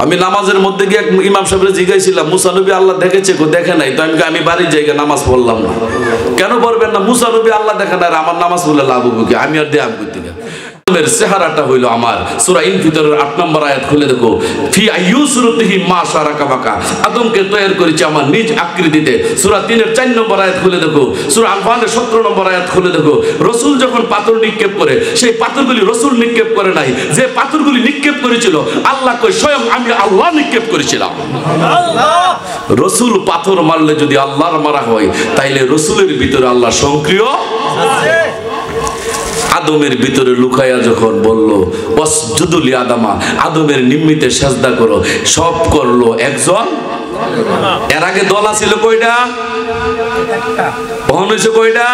আমি নামাজের মধ্যে গিয়ে ইমাম সাহেবরে জিজ্ঞাসিলাম, মুসা নবী আল্লাহ দেখেছে? দেখে নাই। তো আমি বাড়ির জায়গা নামাজ পড়লাম না। কেন পড়বেন না? মুসা নবী আল্লাহ দেখে না, আমার নামাজ পড়লে লাভ হবে কি? আমি আর দেয়া করতে গেলাম। চেহারাটা হইল আমার সূরা ইনফিতরের ৮ নম্বর আয়াত খুলে দেখো, ফি আইয়ুসুরতিহি মা শারাকা বাকা, আদমকে তৈরি করেছি আমার নিজ আকৃতিতে। সূরা ৩-এর ৪ নম্বর আয়াত খুলে দেখো, সূরা আনফালের ১৭ নম্বর আয়াত খুলে দেখো, রাসূল যখন পাথর নিক্ষেপ করে, সেই পাথরগুলি রাসূল নিক্ষেপ করে নাই, যে পাথরগুলি নিক্ষেপ করেছিল আল্লাহ কই স্বয়ং আমি আল্লাহ নিক্ষেপ করেছিলাম। রাসূল পাথর মারলে যদি আল্লাহর মারা হয়, তাইলে রাসূলের ভিতরে আল্লাহ সক্রিয় আছে। আদমের ভিতরে লুকাইয়া যখন বলল ওয়াসজুদু লি আদামা, আদমের নিম্মিতে সাজদা করো, সব করলো একজন। এর আগে দল ছিল কয়টা? কখন হয়েছে কয়টা?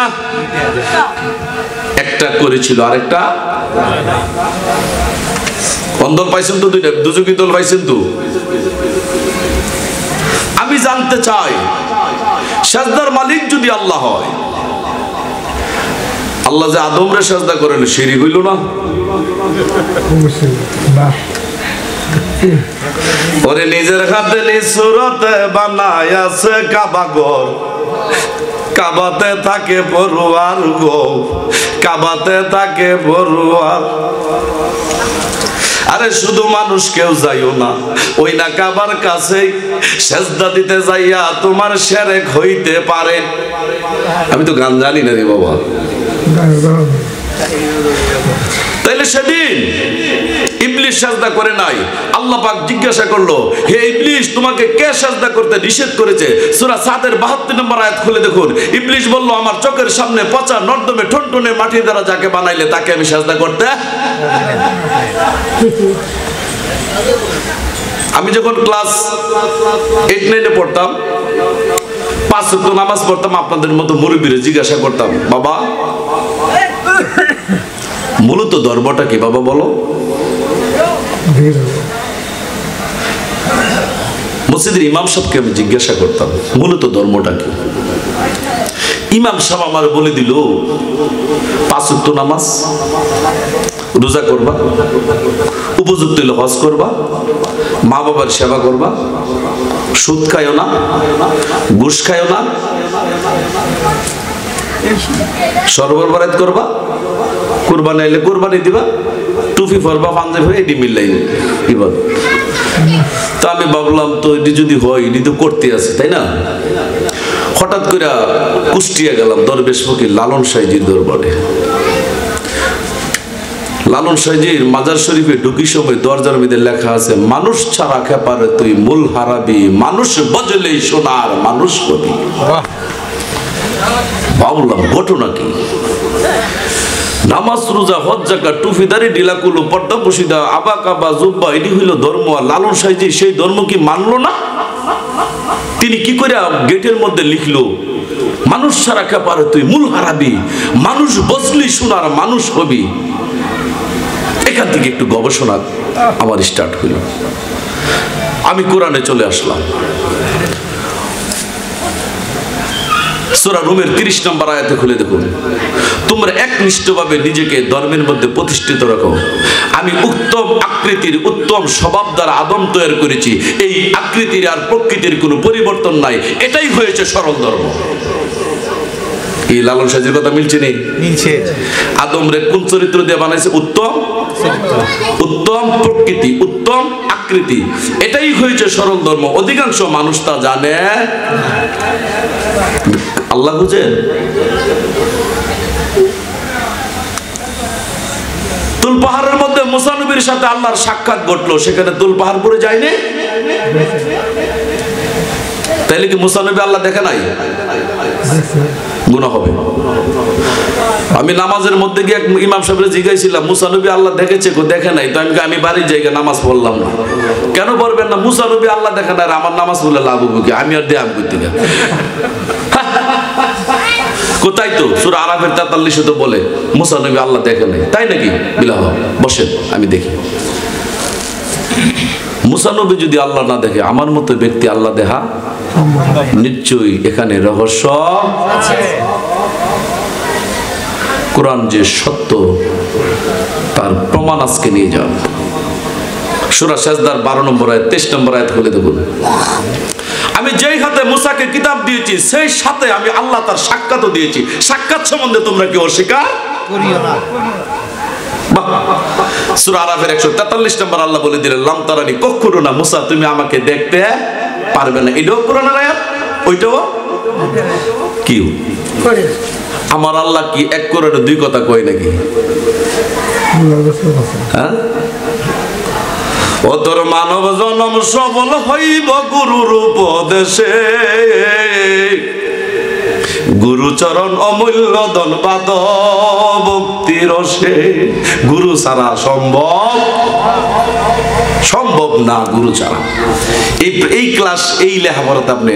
একটা করেছিল, আরেকটা কোন দল পাইছেন? তো দুইটা দুজকি দল পাইছেন তো। আমি জানতে চাই, সাজদার মালিক যদি আল্লাহ হয়, আল্লাহ যে আদমরে সাজদা করেন, শিরক হইল না? ওরে নিজের হাতে নিজ সুরতে বানায়াছে কাবা ঘর, কাবাতে থাকে পড়ুয়ার গো, কাবাতে থাকে পড়ুয়ার। আরে শুধু মানুষ কেউ যাইও না, ওই না কাবার কাছে সেজদা দিতে যাইয়া তোমার শিরক হইতে পারে। আমি তো গান জানি না রে বাবা। তাইলে সেদিন ইবলিস সাজদা করে নাই। আল্লাহ পাক জিজ্ঞাসা করলো, হে ইবলিস, তোমাকে কে সাজদা করতে নিষেধ করেছে? সূরা সাদের ৭২ নম্বর আয়াত খুলে দেখুন। ইবলিস বলল, আমার চোখের সামনে পচা নর্দমে ঠনঠনে মাটি দ্বারা যাকে বানাইলে তাকে আমি সাজদা করতে। আমি যখন ক্লাস 8-9-এ পড়তাম, 5 ওয়াক্ত নামাজ পড়তাম, আপনাদের মতো মুরব্বিরে জিজ্ঞাসা করতাম, বাবা মূলত ধর্মটা কি বাবা বলো? মসজিদের ইমাম সাহেবকে আমি জিজ্ঞাসা করতাম, মূলত ধর্মটা কি? ইমাম সাহেব আমার বলে দিল, 5 ওয়াক্ত নামাজ, রোজা করবা, উপযুক্ত হলে হজ করবা, মা বাবার সেবা করবা, সুদ খায়ও না, ঘুষ খায়ও না, সরবর বারাত করবা, কুরবানি আইলে কুরবানি দিবা, টুপি পরবা, পাঞ্জাবি পরবা, এটি মিললাই ইবাদত। তো আমি ভাবলাম, তো এটি যদি হয়, এটি তো করতে আছে, তাই না? হঠাৎ করে কুষ্টিয়া গেলাম দরবেশ ফকির লালন সাইজির দরবারে। লালন সাইজির মাজার শরীফে ঢুকি সময় দরজার মধ্যে লেখা আছে, মানুষ ছাড়া খেপারে তুই মূল হারাবি, মানুষ বজলেই সোনার মানুষ কবি। ভাবলাম ঘটনা কি? নামাজ, রোজা, হজ, যাকাত, টুপি, দাড়ি, ঢিলাকুলো, পর্দা, বসিদা, আবা কাবা, জুব্বা, এটি হইল ধর্ম। আর লালন সাইজি সেই ধর্ম কি মানলো না? তিনি কি করে গেটের মধ্যে লিখলো, মানুষ ছাড়া খেপারে তুই মূল হারাবি, মানুষ বজলি সোনার মানুষ হবি। এখান থেকে একটু গবেষণা আমার স্টার্ট হইল। আমি কোরআনে চলে আসলাম। সূরা রুমের 30 নম্বর আয়াতে খুলে দেখুন, তোমরা একনিষ্ঠভাবে নিজেকে ধর্মের মধ্যে প্রতিষ্ঠিত রাখো। আমি উত্তম আকৃতির উত্তম স্বভাব দ্বারা আদম তৈরি করেছি। এই আকৃতির আর প্রকৃতির কোনো পরিবর্তন নাই। এটাই হয়েছে সরল ধর্ম। কি লালন সাইজির কথা মিলছে নেই? মিলছে। আদম রে কোন চরিত্র দিয়ে বানাইছে? উত্তম, উত্তম প্রকৃতি, উত্তম আকৃতি। এটাই হয়েছে সরল ধর্ম। অধিকাংশ মানুষ তা জানে। আল্লাহ বুঝে। তুল পাহাড়ের মধ্যে মুসা নবীর সাথে আল্লাহর সাক্ষাৎ ঘটলো, সেখানে তুল পাহাড় পরে যায়নি? তাইলে কি মুসা নবী আল্লাহ দেখে নাই? গুনাহ হবে। আমি নামাজের মধ্যে গিয়ে ইমাম সাহেবরে জিজ্ঞাসিলাম, মুসা নবী আল্লাহ দেখেছে? দেখে নাই। তো আমি বাড়ির জায়গা নামাজ পড়লাম না। কেন পড়বেন না? মুসা নবী আল্লাহ দেখে না, আমার নামাজ পড়লে লাভ হবে কি? আমি আর দেয়া করতে গেলাম। কোথায় তো সূরা আরাফের 43 তো বলে মুসা নবী আল্লাহ দেখে নাই। তাই নাকি? বিলাহ বসেন, আমি দেখি। মুসা নবী যদি আল্লাহ না দেখে, আমার মতো ব্যক্তি আল্লাহ দেখা নিশ্চয়ই এখানে রহস্য আছে। কোরআন যে সত্য তার প্রমাণ আজকে নিয়ে যান। সূরা সাজদার 12 নম্বর আয়াত 23 নম্বর আয়াত খুলে দেখুন। আমি যেই হাতে মুসাকে কিতাব দিয়েছি সেই সাথে আমি আল্লাহ তার সাক্ষাৎও দিয়েছি। সাক্ষাৎ সম্বন্ধে তোমরা কি অস্বীকার করিও না। সূরা আরাফের 143 নম্বর আল্লাহ বলে দিলেন, লাম তারানি, কখনো না মুসা তুমি আমাকে দেখতে পারবে না। এটাও কোরআনের আয়াত, ওইটাও কি? আমার আল্লাহ কি এক কোরআনে দুই কথা কয় নাকি? হ্যাঁ, ও তোর মানব জনম সফল হইব গুরুর উপদেশে, গুরুচরণ অমূল্য ধনবাদ ভক্তি রসে। গুরু ছাড়া সম্ভব না, গুরু ছাড়া। এই ক্লাস, এই লেখাপড়াতে আপনি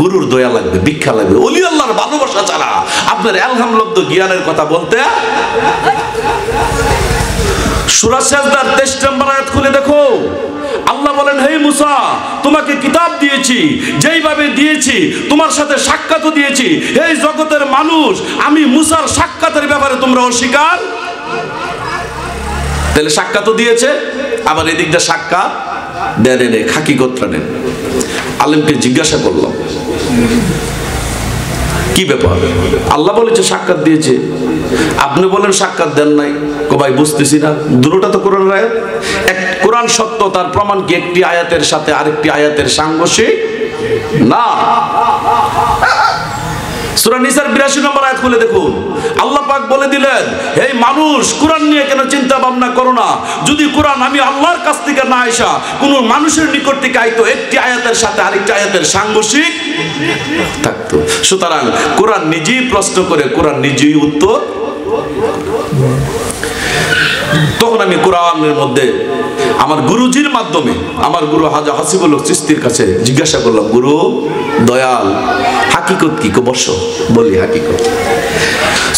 গুরুর দয়া লাগবে, ভিক্ষা লাগবে, ওলি আল্লাহর ভালোবাসা ছাড়া আপনার এলহামলব্ধ জ্ঞানের কথা বলতে। সূরা সাজদার 23 নম্বর আয়াত খুলে দেখো, আল্লাহ বলেন, হে মুসা তোমাকে কিতাব দিয়েছি, যেইভাবে দিয়েছি তোমার সাথে সাক্ষাৎও দিয়েছি। এই জগতের মানুষ, আমি মুসার সাক্ষাতের ব্যাপারে তোমরা অস্বীকার। তাহলে সাক্ষাৎও দিয়েছে, আবার এদিক দিয়ে সাক্ষাৎ দেন, খাকি গোত্রা নেন। আলেমকে জিজ্ঞাসা করলাম কি ব্যাপার? আল্লাহ বলেছে সাক্ষাৎ দিয়েছে, আপনি বলেন সাক্ষাৎ দেন নাই। ভাই বুঝতেছি না, দুটোটা তো কোরআনের আয়াত। এক কোরআন সত্য, তার প্রমাণ কি একটি আয়াতের সাথে আরেকটি আয়াতের সাংঘর্ষিক না? সূরা নিসার 82 নম্বর আয়াত খুলে দেখুন, আল্লাহ পাক বলে দিলেন, হে মানুষ কোরআন নিয়ে কেন চিন্তা ভাবনা করো না। যদি কোরআন আমি আল্লাহর কাছ থেকে না আইসা কোন মানুষের নিকট থেকে আইতো, একটি আয়াতের সাথে আরেকটি আয়াতের সাংঘর্ষিক থাকতো। সুতরাং কোরআন নিজেই প্রশ্ন করে, কোরআন নিজেই উত্তর। তখন আমি কোরআনের মধ্যে আমার গুরুজির মাধ্যমে, আমার গুরু হাজা হাসিবুল হক চিশতির কাছে জিজ্ঞাসা করলাম, গুরু দয়াল হাকিকত কি? বর্ষ বলি হাকিকত।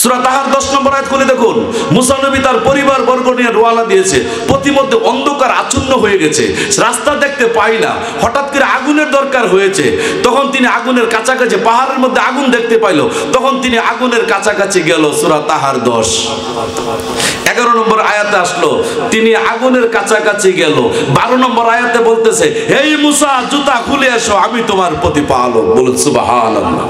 সূরা তাহার 10 নম্বর আয়াত খুলে দেখুন, মুসা নবী তার পরিবার বর্গ নিয়ে রওনা দিয়েছে। প্রতিমধ্যে অন্ধকার আচ্ছন্ন হয়ে গেছে, রাস্তা দেখতে পাই না। হঠাৎ করে আগুনের দরকার হয়েছে, তখন তিনি আগুনের কাছাকাছি, পাহাড়ের মধ্যে আগুন দেখতে পাইল, তখন তিনি আগুনের কাছাকাছি গেল। সূরা তাহার 10 11 নম্বর আয়াতে আসলো, তিনি আগুনের কাছাকাছি গেল। 12 নম্বর আয়াতে বলতেছে, হে মুসা জুতা খুলে এসো, আমি তোমার প্রতিপালক। বলুন সুবহানাল্লাহ।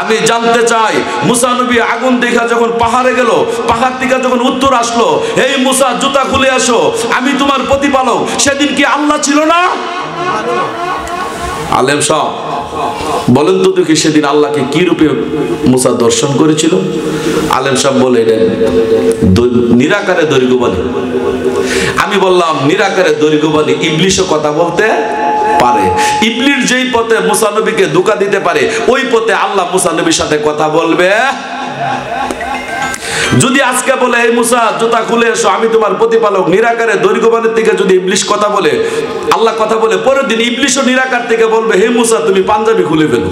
আমি জানতে চাই, মুসা নবী আগুন দেখা যখন পাহাড়ে গেল, পাহাড় থেকে যখন উত্তর আসলো, হে মুসা জুতা খুলে এসো, আমি তোমার প্রতিপালক, সেদিন কি আল্লাহ ছিল না? আলেম সাহেব বলেন তো দেখি, সেদিন আল্লাহকে কি রূপে মুসা দর্শন করেছিল? আলেম সাহেব বলে, নিরাকারে দৈর্ঘ্যবাণী। আমি বললাম, নিরাকারে দৈর্ঘ্যবাণী ইবলিশও কথা বলতে পারে। ইবলিস যেই পথে মুসা নবীকে ধোঁকা দিতে পারে, ওই পথে আল্লাহ মুসা নবীর সাথে কথা বলবে। যদি আজকে বলে, এই মুসা জুতা খুলে এসো, আমি তোমার প্রতিপালক, নিরাকারে দৈর্ঘ্যবাণীর থেকে যদি ইবলিস কথা বলে, আল্লাহ কথা বলে, পরের দিন ইবলিসও নিরাকার থেকে বলবে, হে মুসা তুমি পাঞ্জাবি খুলে ফেলো।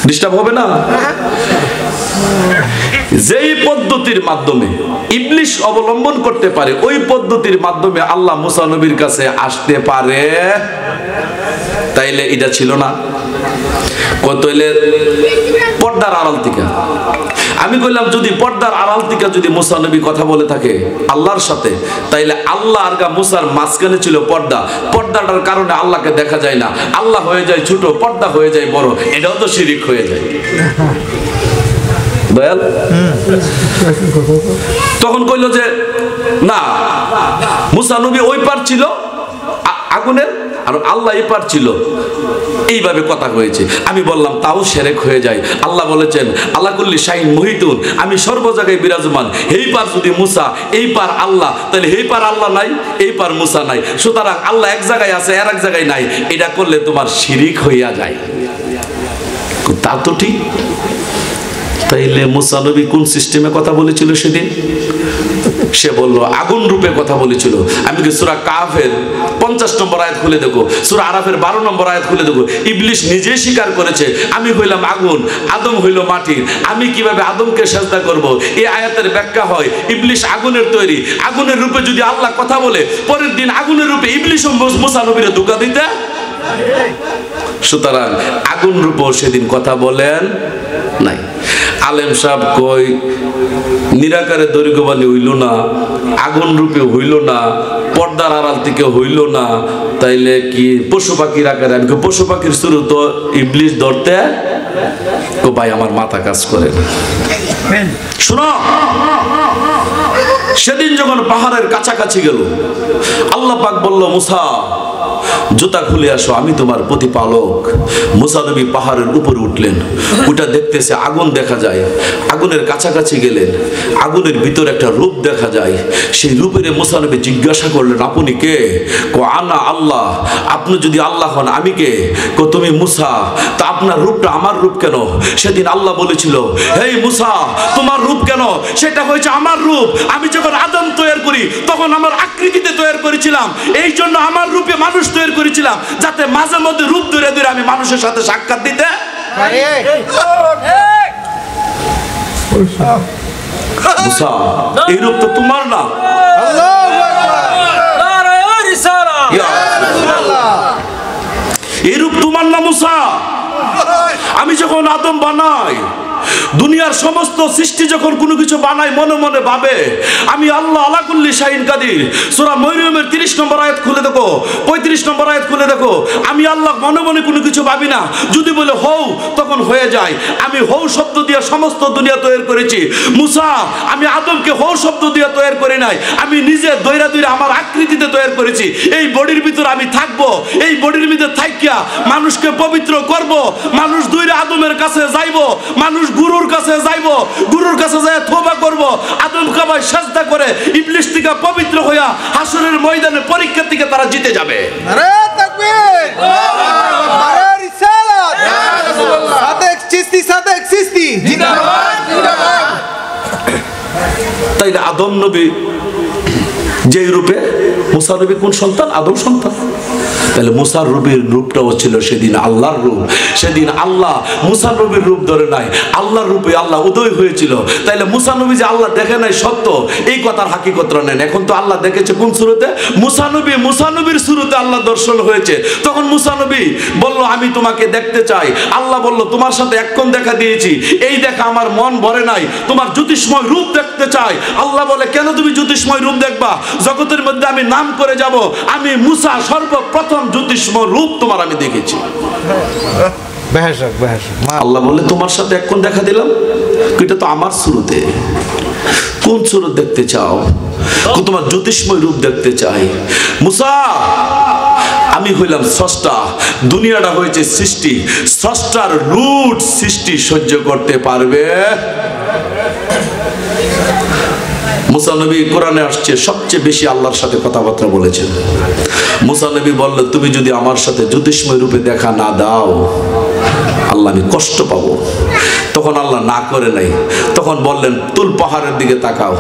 ডিস্টার্ব হবে না? যেই পদ্ধতির মাধ্যমে ইবলিস অবলম্বন করতে পারে, ওই পদ্ধতির মাধ্যমে আল্লাহ মুসা নবীর কাছে আসতে পারে। তাইলে এটা ছিল না কত? পর্দার আড়াল থেকে। আমি কইলাম, যদি পর্দার আড়াল থেকে যদি মুসা নবী কথা বলে থাকে আল্লাহর সাথে, তাইলে আল্লাহ আর মুসার মাঝখানে ছিল পর্দা। পর্দাটার কারণে আল্লাহকে দেখা যায় না, আল্লাহ হয়ে যায় ছোট, পর্দা হয়ে যায় বড়। এটাও তো শিরিক হয়ে যায়। তখন কইল যে না, মুসা নবী ওই পার ছিল আগুনের, আর আল্লাহ এই পার ছিল, এইভাবে কথা হয়েছে। আমি বললাম তাও শিরক হয়ে যায়। আল্লাহ বলেছেন, আল্লাহ কুল্লি শাইইন মুহিতুন, আমি সর্ব জায়গায় বিরাজমান। এই পার যদি মুসা, এই পার আল্লাহ, তাহলে এই পার আল্লাহ নাই, এই পার মুসা নাই। সুতরাং আল্লাহ এক জায়গায় আছে, আর এক জায়গায় নাই। এটা করলে তোমার শিরিক হইয়া যায়। তা তো ঠিক। তাইলে মুসা নবী কোন সিস্টেমে কথা বলেছিল সেদিন? সে বলল আগুন রূপে কথা বলেছিল। আমি কি সূরা কাহফের 50 নম্বর আয়াত খুলে দেখো, সূরা আরাফের 12 নম্বর আয়াত খুলে দেখো। ইবলিস নিজেই স্বীকার করেছে, আমি হইলাম আগুন, আদম হইল মাটির, আমি কিভাবে আদমকে সেজদা করব? এই আয়াতের ব্যাখ্যা হয়, ইবলিস আগুনের তৈরি, আগুনের রূপে যদি আল্লাহ কথা বলে, পরের দিন আগুনের রূপে ইবলিসও মুসা নবীরে ধোঁকা দিতে। সুতরাং আগুন রূপে সেদিন কথা বলেন নাই। আলেম সাহেব কই নিরাকারে দৈর্ঘ্যবাণী হইল না, আগুন রূপে হইল না, পর্দার আড়াল থেকে হইল না, তাইলে কি পশু পাখির আকারে? আমি পশু পাখির শুরু তো ইবলিশ ধরতে তো ভাই আমার মাথা কাজ করে না। শোনো, সেদিন যখন পাহাড়ের কাছাকাছি গেল, আল্লাহ পাক বলল মুসা জুতা খুলে আসো, আমি তোমার প্রতিপালক। মুসা নবী পাহাড়ের উপরে উঠলেন, ওটা দেখতেছে আগুন দেখা যায়। আগুনের কাছাকাছি গেলেন, আগুনের ভিতর একটা রূপ দেখা যায়। সেই রূপের মুসা নবী জিজ্ঞাসা করলেন, আপনি কে? কো আনা আল্লাহ। আপনি যদি আল্লাহ হন আমি কে? কো তুমি মুসা। তা আপনার রূপটা আমার রূপ কেন? সেদিন আল্লাহ বলেছিল, হেই মুসা তোমার রূপ কেন? সেটা হয়েছে আমার রূপ। আমি যখন আদম তৈরি করি তখন আমার আকৃতিতে তৈরি করেছিলাম, এই জন্য আমার রূপে মানুষ তৈরি করেছিলাম, যাতে মাঝে মধ্যে রূপ ধরে ধরে আমি মানুষের সাথে সাক্ষাৎ দিতে পারি। মুসা এই রূপ তো তোমার না। এই রূপ তোমার না মুসা। আমি যখন আদম বানাই, দুনিয়ার সমস্ত সৃষ্টি যখন কোনো কিছু বানায় মনে মনে ভাবে আমি আল্লাহ আলা কুল্লি শাইইন কাদির। সূরা মরিয়মের 30 নম্বর আয়াত খুলে দেখো, 35 নম্বর আয়াত খুলে দেখো। আমি আল্লাহ মনে মনে কোনো কিছু ভাবি না, যদি বলে হও তখন হয়ে যায়। আমি হও শব্দ দিয়ে সমস্ত দুনিয়া তৈরি করেছি। মুসা আমি আদমকে হও শব্দ দিয়ে তৈরি করি নাই, আমি নিজে দইরা দইরা আমার আকৃতিতে তৈরি করেছি। এই বডির ভিতর আমি থাকবো, এই বডির ভিতর থাকিয়া মানুষকে পবিত্র করব। মানুষ দইরা আদমের কাছে যাইব, মানুষ গুরুর কাছে যাইব, গুরুর কাছে যায় তওবা করব, আদম কাবায় সাজদা করে ইবলিশ থেকে পবিত্র হইয়া হাসরের ময়দানে পরীক্ষা থেকে তারা জিতে যাবে। নারে তাকবীর, নারে রিসালাত, সাদেক চিশতি জিন্দাবাদ জিন্দাবাদ। তাইলে আদম নবী যে রূপে, মুসা নবী কোন সন্তান? আদম সন্তান। তাহলে মুসা নবীর রূপটাও ছিল সেদিন আল্লাহর রূপ। সেদিন আল্লাহ মুসা নবীর রূপ ধরে নাই, আল্লাহর রূপে আল্লাহ উদয় হয়েছিল। তাইলে মুসা নবী যে আল্লাহ দেখে নাই সত্য, এই কথার হাকিকতরা নেন। এখন তো আল্লাহ দেখেছে কোন শুরুতে? মুসা নবীর শুরুতে আল্লাহ দর্শন হয়েছে। তখন মুসা নবী বলল আমি তোমাকে দেখতে চাই। আল্লাহ বলল তোমার সাথে এক্ষণ দেখা দিয়েছি, এই দেখা আমার মন ভরে নাই, তোমার জ্যোতিষময় রূপ দেখতে চাই। আল্লাহ বলে কেন তুমি জ্যোতিষময় রূপ দেখবা? জগতের মধ্যে আমি নাম করে যাব, আমি মুসা সর্বপ্রথম জ্যোতিষময় রূপ তোমার আমি দেখেছি। আল্লাহ বলে তোমার সাথে এখন দেখা দিলাম, এটা তো আমার শুরুতে। কোন সুরত দেখতে চাও? তোমার জ্যোতিষময় রূপ দেখতে চাই। মুসা আমি হইলাম স্রষ্টা, দুনিয়াটা হয়েছে সৃষ্টি, স্রষ্টার রূট সৃষ্টি সহ্য করতে পারবে? মুসা নবী কোরআনে আসছে সবচেয়ে বেশি আল্লাহর সাথে কথাবার্তা বলেছেন। মুসা নবী বলল তুমি যদি আমার সাথে জ্যোতিষময় রূপে দেখা না দাও আল্লাহ আমি কষ্ট পাবো। তখন আল্লাহ না করে নাই, তখন বললেন তুল পাহাড়ের দিকে তাকাও,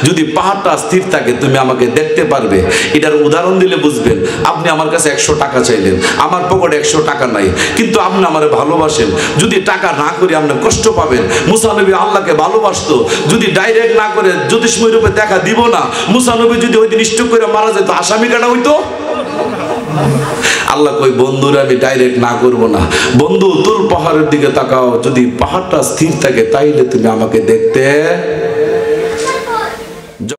যদি পাহাড়টা স্থির থাকে তুমি আমাকে দেখতে পারবে। এটার উদাহরণ দিলে বুঝবেন। আপনি আমার কাছে 100 টাকা চাইলেন, আমার পকেটে 100 টাকা নাই, কিন্তু আপনি আমারে ভালোবাসেন, যদি টাকা না করি আপনি কষ্ট পাবেন। মুসা নবী আল্লাহকে ভালোবাসতো, যদি ডাইরেক্ট না করে জ্যোতিষময় রূপে দেখা দিব না, মুসা নবী যদি ওই দিন স্ট্রোক করে মারা যেত আসামি কাটা হইতো। আল্লাহ কই বন্ধুরা আমি ডাইরেক্ট না করব না, বন্ধু তুল পাহাড়ের দিকে তাকাও, যদি পাহাড়টা স্থির থাকে তাইলে তুমি আমাকে দেখতে